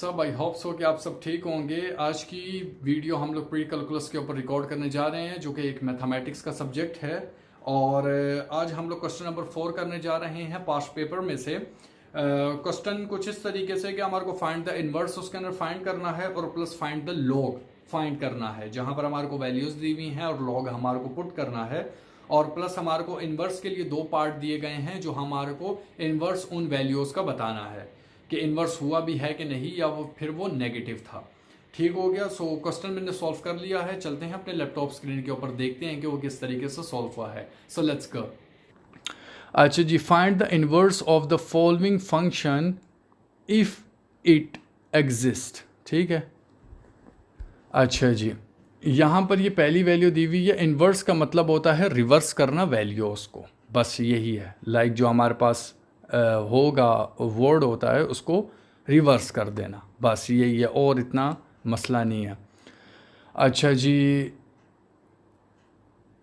सब I hope so कि आप सब ठीक होंगे। आज की वीडियो हम लोग प्री कैलकुलस के ऊपर रिकॉर्ड करने जा रहे हैं, जो कि एक मैथमेटिक्स का सब्जेक्ट है। और आज हम लोग क्वेश्चन नंबर 4 करने जा रहे हैं पास्ट पेपर में से। क्वेश्चन कुछ इस तरीके से कि हमारे को फाइंड द इनवर्स उसके अंदर फाइंड करना है और plus find the log find करना है, जहां पर हमारे को वैल्यूज दी हुई हैं और लॉग हमारे को पुट करना है। और प्लस हमारे को इनवर्स के लिए दो पार्ट दिए गए हैं, जो हमारे को इनवर्स उन वैल्यूज का बताना है कि इनवर्स हुआ भी है कि नहीं, या वो फिर वो नेगेटिव था। ठीक हो गया। सो क्वेश्चन मैंने सॉल्व कर लिया है। चलते हैं अपने लैपटॉप स्क्रीन के ऊपर, देखते हैं कि वो किस तरीके से सॉल्व हुआ है। So let's go. अच्छा जी, find the inverse of the following function if it exist. ठीक है। अच्छा जी, यहाँ पर ये पहली वैल्यू दी हुई है। इनवर्स का मतलब होता है रिवर्स करना वैल्यूज को, बस यही है। लाइक जो हमारे पास होगा वर्ड होता है उसको रिवर्स कर देना, बस यही है, और इतना मसला नहीं है। अच्छा जी,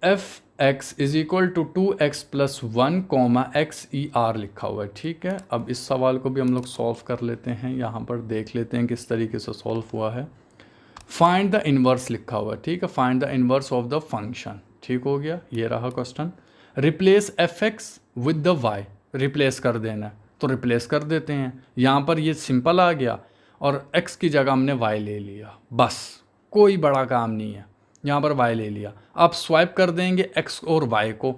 F x is equal to 2x plus 1 comma X E R लिखा हुआ है। ठीक है, अब इस सवाल को भी हम लोग सॉल्व कर लेते हैं। यहाँ पर देख लेते हैं किस तरीके से सॉल्व हुआ है। फाइंड द इनवर्स लिखा हुआ है। ठीक है, find the inverse of the function. ठीक हो गया, ये रहा question. Replace f x with the y, replace कर देना, तो रिप्लेस कर देते हैं। यहाँ पर ये सिंपल आ गया और x की जगह हमने y ले लिया, बस कोई बड़ा काम नहीं है। यहाँ पर y ले लिया, अब स्वाइप कर देंगे x और y को,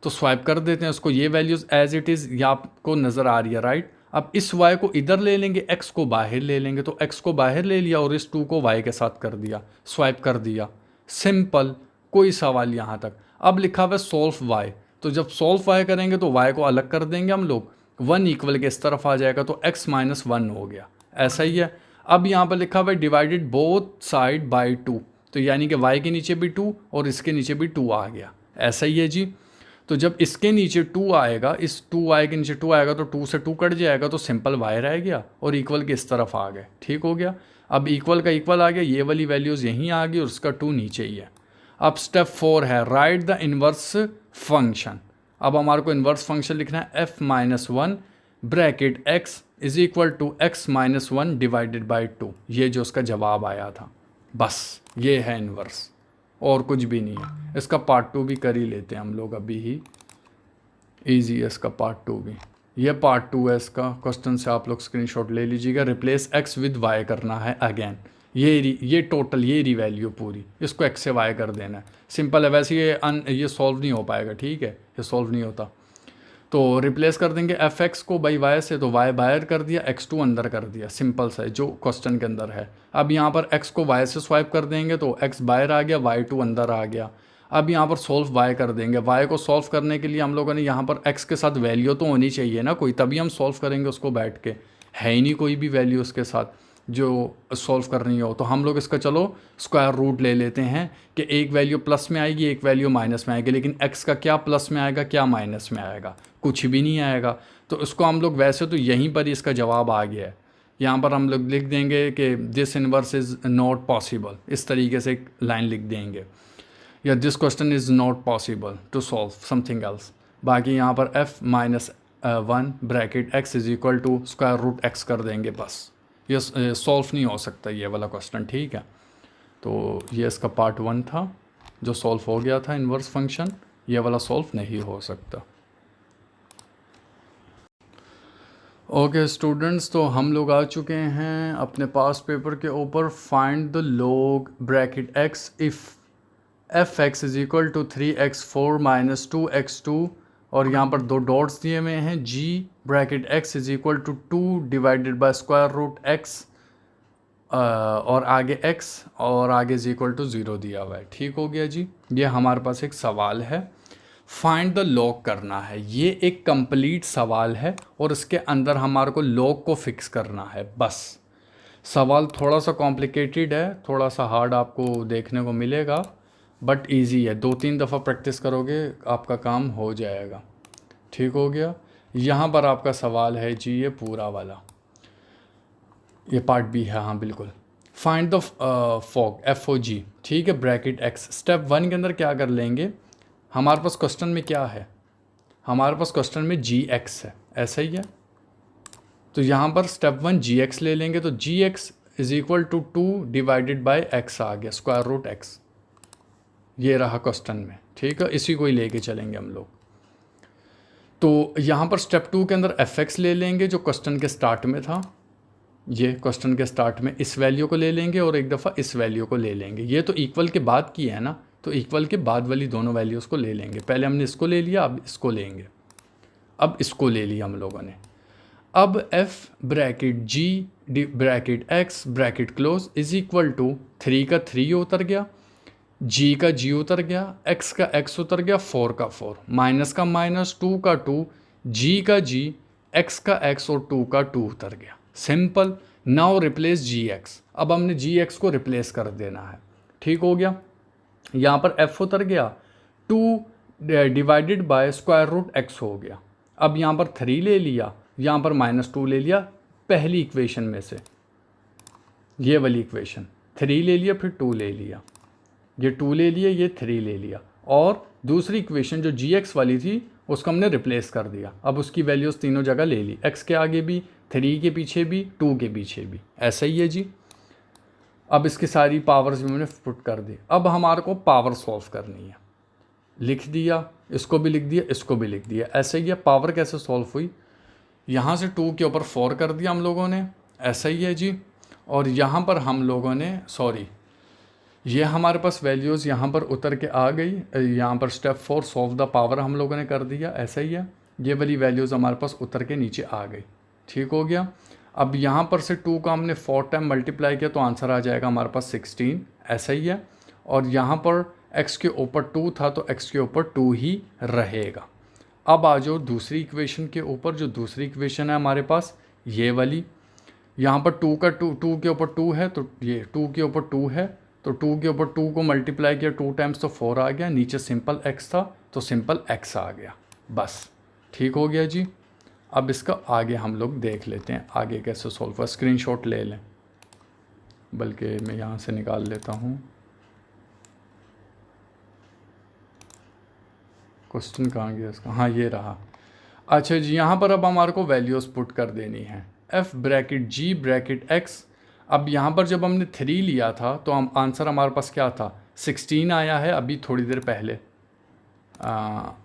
तो स्वाइप कर देते हैं उसको। ये वैल्यूज़ एज इट इज़ ये आपको नज़र आ रही है, राइट। अब इस y को इधर ले लेंगे, x को बाहर ले लेंगे, तो x को बाहर ले लिया और इस 2 को y के साथ कर दिया, स्वाइप कर दिया। सिंपल, कोई सवाल यहाँ तक। अब लिखा हुआ है सॉल्व y, तो जब सॉल्व y करेंगे तो y को अलग कर देंगे हम लोग, 1 इक्वल के इस तरफ आ जाएगा, तो x माइनस 1 हो गया। ऐसा ही है। अब यहाँ पर लिखा हुआ है डिवाइडेड बोथ साइड बाय 2, तो यानी कि y के नीचे भी 2 और इसके नीचे भी 2 आ गया। ऐसा ही है जी। तो जब इसके नीचे 2 आएगा, इस 2y के नीचे 2 आएगा, तो 2 से 2 कट जाएगा, तो सिंपल y रह गया और इक्वल के इस तरफ आ गए। ठीक हो गया। अब इक्वल का इक्वल आ गया, ये वाली वैल्यूज़ यहीं आ गई और उसका 2 नीचे ही है। अब स्टेप 4 है राइट द इनवर्स फंक्शन। अब हमारे को इन्वर्स फंक्शन लिखना है f minus 1 bracket x is equal to x minus 1 divided by 2। ये जो उसका जवाब आया था, बस ये है इन्वर्स, और कुछ भी नहीं है। इसका पार्ट 2 भी कर ही लेते हैं हम लोग अभी ही, ईजी है इसका पार्ट 2 भी। ये पार्ट 2 है इसका, क्वेश्चन से आप लोग स्क्रीनशॉट ले लीजिएगा। रिप्लेस x विद y करना है अगेन, ये टोटल ये वैल्यू पूरी, इसको x से y कर देना है। सिंपल है। वैसे ये सॉल्व नहीं हो पाएगा, ठीक है, ये सॉल्व नहीं होता। तो रिप्लेस कर देंगे एफ एक्स को बाई वाई से, तो y बाहर कर दिया, x2 अंदर कर दिया। सिंपल सा है जो क्वेश्चन के अंदर है। अब यहाँ पर x को y से स्वाइप कर देंगे, तो x बाहर आ गया, y2 अंदर आ गया। अब यहाँ पर सॉल्व y कर देंगे। y को सॉल्व करने के लिए हम लोगों ने यहाँ पर x के साथ वैल्यू तो होनी चाहिए ना कोई, तभी हम सॉल्व करेंगे उसको बैठ के। है ही नहीं कोई भी वैल्यू उसके साथ जो सॉल्व करनी हो, तो हम लोग इसका चलो स्क्वायर रूट ले लेते हैं कि एक वैल्यू प्लस में आएगी, एक वैल्यू माइनस में आएगी। लेकिन x का क्या प्लस में आएगा, क्या माइनस में आएगा, कुछ भी नहीं आएगा। तो इसको हम लोग वैसे तो यहीं पर ही इसका जवाब आ गया है। यहाँ पर हम लोग लिख देंगे कि this inverse is not possible, इस तरीके से एक लाइन लिख देंगे, या this question is not possible to solve something else. बाकी यहाँ पर f minus 1 bracket x is equal to square root x कर देंगे, बस। ये सॉल्व नहीं हो सकता ये वाला क्वेश्चन, ठीक है। तो ये इसका पार्ट 1 था जो सॉल्व हो गया था इनवर्स फंक्शन, ये वाला सॉल्व नहीं हो सकता। ओके स्टूडेंट्स, तो हम लोग आ चुके हैं अपने पास पेपर के ऊपर। Find the log bracket x if f x is equal to 3x4 minus 2x2, और यहाँ पर 2 डॉट्स दिए हुए हैं, g bracket x is equal to 2 divided by square root x, और आगे x और आगे इज इक्वल टू 0 दिया हुआ है। ठीक हो गया जी। ये हमारे पास एक सवाल है, फाइंड द लॉग करना है। ये एक कंप्लीट सवाल है और इसके अंदर हमारे को लॉग को फिक्स करना है, बस। सवाल थोड़ा सा कॉम्प्लिकेटेड है, थोड़ा सा हार्ड आपको देखने को मिलेगा, बट इजी है। 2-3 दफ़ा प्रैक्टिस करोगे आपका काम हो जाएगा। ठीक हो गया। यहाँ पर आपका सवाल है जी, ये पूरा वाला, ये पार्ट भी है, हाँ बिल्कुल। फाइंड द फॉग FOG, ठीक है, ब्रैकेट x। स्टेप 1 के अंदर क्या कर लेंगे, हमारे पास क्वेश्चन में क्या है, हमारे पास क्वेश्चन में gx है, ऐसा ही है। तो यहाँ पर स्टेप 1 gx ले लेंगे, तो gx is equal to 2 divided by x आ गया, स्क्वायर रूट x। ये रहा क्वेश्चन में, ठीक है, इसी को ही लेके चलेंगे हम लोग। तो यहाँ पर स्टेप 2 के अंदर fx ले लेंगे जो क्वेश्चन के स्टार्ट में था। ये क्वेश्चन के स्टार्ट में इस वैल्यू को ले लेंगे और एक दफ़ा इस वैल्यू को ले लेंगे। ये तो इक्वल के बाद की है ना, तो इक्वल के बाद वाली दोनों वैल्यूज़ को ले लेंगे। पहले हमने इसको ले लिया, अब इसको लेंगे। अब इसको ले लिया हम लोगों ने। अब f bracket g bracket x bracket close is equal to 3 का 3 उतर गया, g का g उतर गया, x का x उतर गया, 4 का 4, माइनस का माइनस, 2 का 2, g का g, x का x और 2 का 2 उतर गया। सिंपल। Now replace gx। अब हमने gx को रिप्लेस कर देना है, ठीक हो गया। यहाँ पर f उतर गया, 2 divided by square root x हो गया। अब यहाँ पर 3 ले लिया, यहाँ पर -2 ले लिया पहली इक्वेशन में से, ये वाली इक्वेशन। 3 ले लिया, फिर 2 ले लिया, ये 2 ले लिया, ये 3 ले लिया, और दूसरी इक्वेशन जो gx वाली थी उसको हमने रिप्लेस कर दिया। अब उसकी वैल्यूज़ तीनों जगह ले ली, x के आगे भी, 3 के पीछे भी, 2 के पीछे भी, ऐसा ही है जी। अब इसकी सारी पावर्स भी मैंने पुट कर दी। अब हमारे को पावर सॉल्व करनी है, लिख दिया, इसको भी लिख दिया, इसको भी लिख दिया, ऐसे ही है। पावर कैसे सॉल्व हुई, यहाँ से 2 के ऊपर 4 कर दिया हम लोगों ने, ऐसा ही है जी। और यहाँ पर हम लोगों ने ये हमारे पास वैल्यूज़ यहाँ पर उतर के आ गई। यहाँ पर स्टेप 4 सॉल्व द पावर हम लोगों ने कर दिया, ऐसा ही है। ये वाली वैल्यूज़ हमारे पास उतर के नीचे आ गई, ठीक हो गया। अब यहाँ पर से 2 का हमने 4 टाइम मल्टीप्लाई किया तो आंसर आ जाएगा हमारे पास 16, ऐसा ही है। और यहाँ पर x के ऊपर 2 था तो x के ऊपर 2 ही रहेगा। अब आ जाओ दूसरी इक्वेशन के ऊपर, जो दूसरी इक्वेशन है हमारे पास ये वाली। यहाँ पर 2 का 2 के ऊपर 2 है, तो ये 2 के ऊपर 2 है, तो 2 के ऊपर 2 को मल्टीप्लाई किया 2 टाइम्स तो 4 आ गया। नीचे सिंपल x था तो सिंपल x आ गया, बस ठीक हो गया जी। अब इसका आगे हम लोग देख लेते हैं आगे कैसे सॉल्व हुआ। स्क्रीनशॉट ले लें, बल्कि मैं यहाँ से निकाल लेता हूँ। क्वेश्चन कहाँ गया इसका, हाँ ये रहा। अच्छा जी, यहाँ पर अब हमारे को वैल्यूज़ पुट कर देनी है, f bracket g bracket x। अब यहाँ पर जब हमने 3 लिया था तो हम आंसर हमारे पास क्या था, 16 आया है अभी थोड़ी देर पहले।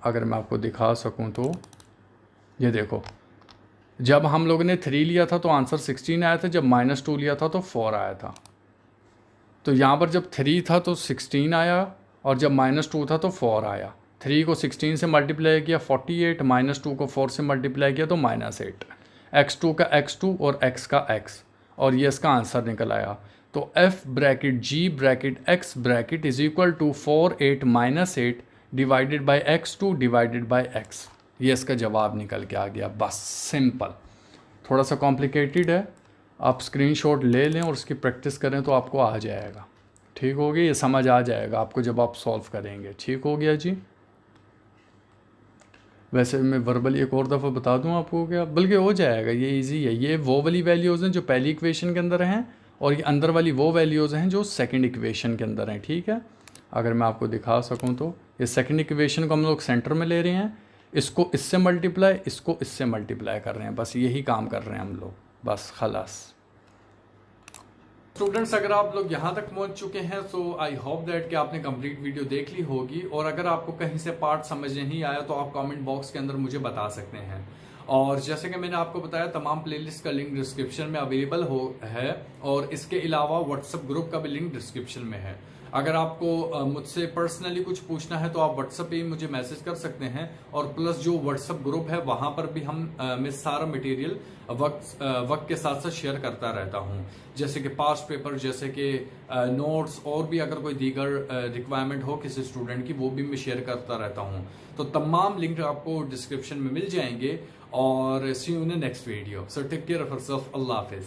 अगर मैं आपको दिखा सकूँ तो ये देखो, जब हम लोगों ने 3 लिया था तो आंसर 16 आया था, जब -2 लिया था तो 4 आया था। तो यहाँ पर जब 3 था तो 16 आया, और जब -2 था तो 4 आया। 3 को 16 से मल्टीप्लाई किया 48, -2 को 4 से मल्टीप्लाई किया तो -8, x2 का x2 और x का x, और ये इसका आंसर निकल आया। तो f bracket g bracket x bracket is equal to 4 8 -8 divided by x2 divided by x। ये इसका जवाब निकल के आ गया, बस सिंपल। थोड़ा सा कॉम्प्लिकेटेड है, आप स्क्रीनशॉट ले लें और उसकी प्रैक्टिस करें तो आपको आ जाएगा, ठीक हो गया। ये समझ आ जाएगा आपको जब आप सॉल्व करेंगे, ठीक हो गया जी। वैसे मैं वर्बली एक और दफ़ा बता दूं आपको, क्या बल्कि हो जाएगा, ये इजी है। ये वो वाली वैल्यूज़ हैं जो पहली इक्वेशन के अंदर हैं, और ये अंदर वाली वो वैल्यूज़ हैं जो सेकंड इक्वेशन के अंदर हैं, ठीक है। अगर मैं आपको दिखा सकूं तो ये सेकंड इक्वेशन को हम लोग सेंटर में ले रहे हैं, इसको इससे मल्टीप्लाई, इसको इससे मल्टीप्लाई कर रहे हैं, बस यही काम कर रहे हैं हम लोग, बस खलास। स्टूडेंट्स, अगर आप लोग यहाँ तक पहुँच चुके हैं तो आई होप दैट कि आपने कंप्लीट वीडियो देख ली होगी, और अगर आपको कहीं से पार्ट समझ नहीं आया तो आप कमेंट बॉक्स के अंदर मुझे बता सकते हैं। और जैसे कि मैंने आपको बताया, तमाम प्लेलिस्ट का लिंक डिस्क्रिप्शन में अवेलेबल है, और इसके अलावा व्हाट्सएप ग्रुप का भी लिंक डिस्क्रिप्शन में है। अगर आपको मुझसे पर्सनली कुछ पूछना है तो आप व्हाट्सएप पे मुझे मैसेज कर सकते हैं, और प्लस जो व्हाट्सएप ग्रुप है वहां पर भी मैं सारा मटेरियल वक्त के साथ साथ शेयर करता रहता हूं, जैसे कि पास्ट पेपर, जैसे कि नोट्स, और भी अगर कोई दीगर रिक्वायरमेंट हो किसी स्टूडेंट की, वो भी मैं शेयर करता रहता हूं। तो तमाम लिंक आपको डिस्क्रिप्शन में मिल जाएंगे। और see you in next video, so take care of yourself, अल्लाह हाफिज।